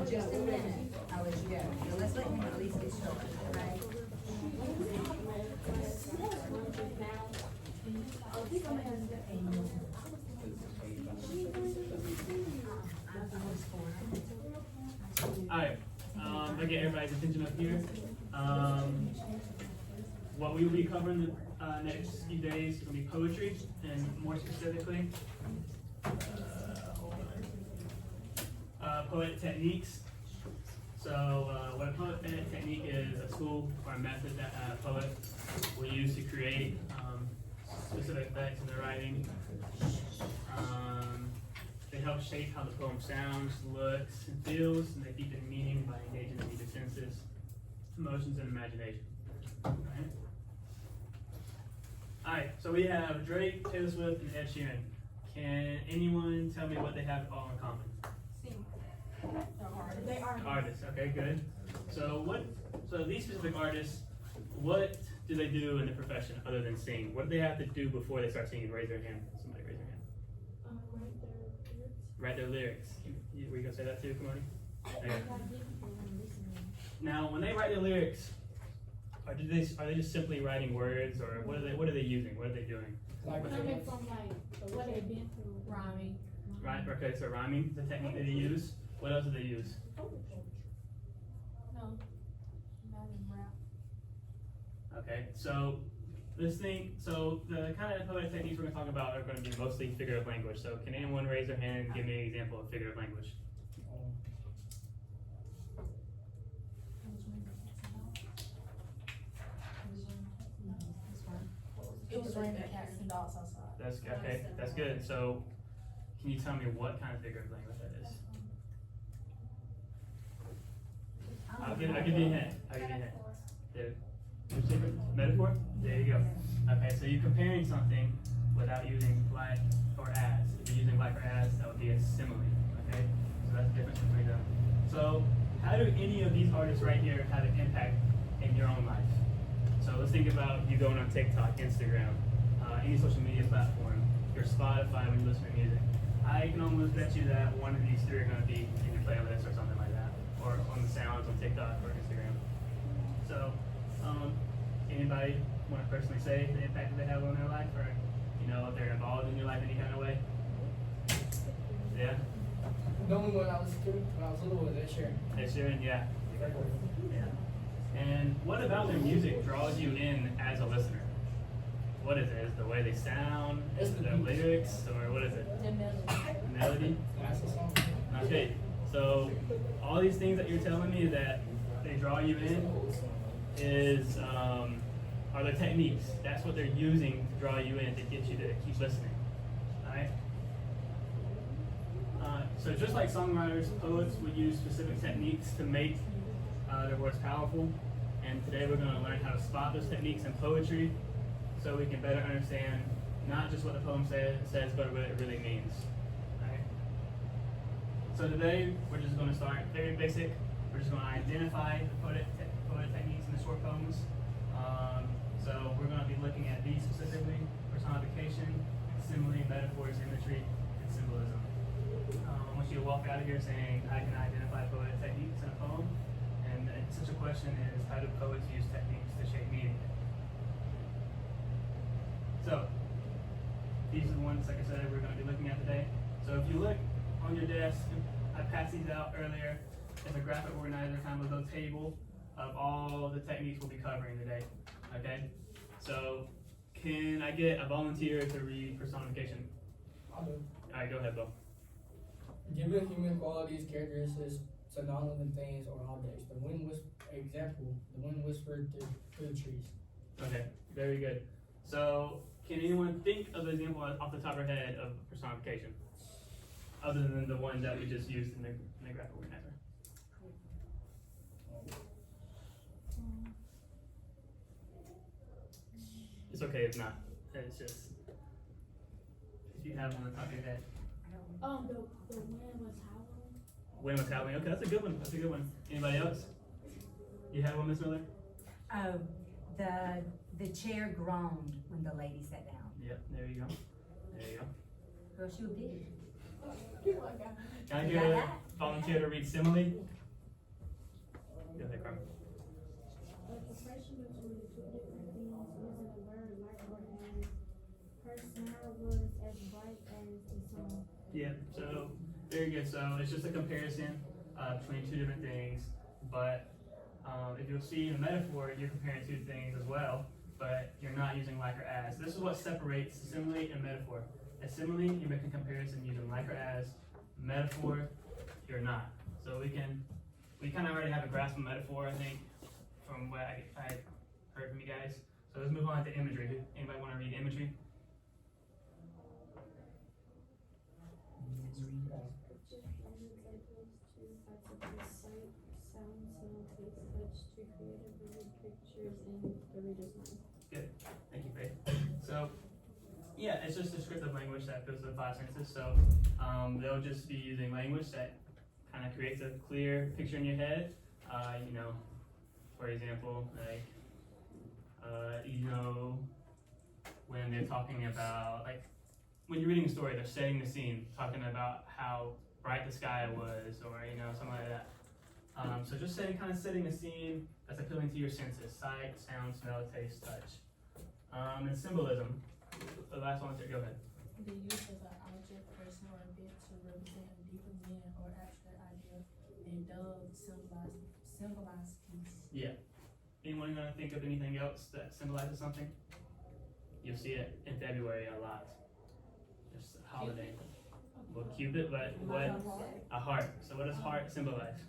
just a minute, I'll let you go. So let's let him at least get started, right? Alright, if I get everybody's attention up here. What we will be covering the next few days will be poetry, and more specifically, poetic techniques. So, what a poetic technique is a tool or a method that a poet will use to create specific effects in their writing. They help shape how the poem sounds, looks, and feels, and they deepen meaning by engaging the deeper senses, emotions, and imagination. Alright, so we have Drake, Taylor Swift, and Ed Sheeran. Can anyone tell me what they have all in common? They are Artists, okay, good. So these specific artists, what do they do in their profession other than sing? What do they have to do before they start singing? Raise their hand. Somebody raise their hand. Write their lyrics. Were you gonna say that too, Kamani? Okay. Now, when they write their lyrics, are they just simply writing words, or what are they using? What are they doing? coming from what they've been through, rhyming. Right. Okay. So rhyming is the technique that they use. What else do they use? No, not in rap. Okay. So the kind of poetic techniques we're going to talk about are going to be mostly figurative language. So can anyone raise their hand and give me an example of figurative language? It was raining cats and dogs outside. That's okay. That's good. So can you tell me what kind of figurative language that is? I'll give you a hint. Metaphor? There you go. Okay, so you're comparing something without using like or as. If you're using like or as, that would be a simile. Okay? So that's the difference between them. So how do any of these artists right here have an impact in your own life? So let's think about you going on TikTok, Instagram, any social media platform, your Spotify when you listen to music. I can almost bet you that one of these three are going to be in your playlist or something like that, or on the sounds on TikTok or Instagram. So, anybody want to personally say the impact that they have on their life, or if they're involved in your life in any kind of way? Yeah. The only one I was little was Ed Sheeran. Ed Sheeran, yeah. Yeah. And what about their music draws you in as a listener? What is it? Is it the way they sound? Is it the lyrics? Or what is it? The melody. The melody? That's the song. Okay. So all these things that you're telling me that they draw you in are the techniques. That's what they're using to draw you in to get you to keep listening. Alright? So just like songwriters, poets would use specific techniques to make their words powerful. And today we're going to learn how to spot those techniques in poetry so we can better understand not just what the poem says, but what it really means. Alright? So today we're just going to start very basic. We're just going to identify the poetic techniques in the short poems. So we're going to be looking at these specifically: personification, simile, metaphors, imagery, and symbolism. I want you to walk out of here saying, I can identify poetic techniques in a poem. And such a question is, how do poets use techniques to shape meaning? So, these are the ones, like I said, we're going to be looking at today. So if you look on your desk, I passed these out earlier. It's a graphic organizer, kind of a little table of all the techniques we'll be covering today. Okay? So, can I get a volunteer to read personification? I'll do. Alright, go ahead, Bo. Given human qualities, characteristics to non-living things or objects, the wind whispered through the trees. Okay, very good. So, can anyone think of an example off the top of their head of personification? Other than the one that we just used in the graphic organizer? It's okay if not. It's just, if you have one on the top of your head. The wind was howling. Wind was howling. Okay, that's a good one. That's a good one. Anybody else? You have one, Miss Miller? Oh, the chair groaned when the lady sat down. Yep, there you go. There you go. Well, she did. Can I get a volunteer to read simile? Go ahead, Carmen. The comparison between two different things using the word like or as. Her smile was as bright as the sun. Yeah, so very good. So it's just a comparison between two different things, but if you'll see in a metaphor, you're comparing two things as well, but you're not using like or as. This is what separates simile and metaphor. A simile, you make a comparison using like or as. Metaphor, you're not. So we kind of already have a grasp of metaphor, I think, from what I heard from you guys. So let's move on to imagery. Anybody want to read imagery? Picture and examples to facilitate sight, sound, smell, taste, touch to create a vivid pictures in the reader's mind. Good. Thank you, Faith. So, yeah, it's just descriptive language that goes to the 5 senses. So, they'll just be using language that kind of creates a clear picture in your head. You know, for example, like, when they're talking about, like, when you're reading a story, they're setting the scene, talking about how bright the sky was, or, something like that. So just kind of setting the scene that's appealing to your senses: sight, sound, smell, taste, touch. And symbolism. The last one, go ahead. The use of an object, person, or event to represent a deeper meaning or abstract idea, and does symbolize peace. Yeah. Anyone gonna think of anything else that symbolizes something? You'll see it in February a lot. Just a holiday. Well, Cupid, but what? A heart. So what does heart symbolize?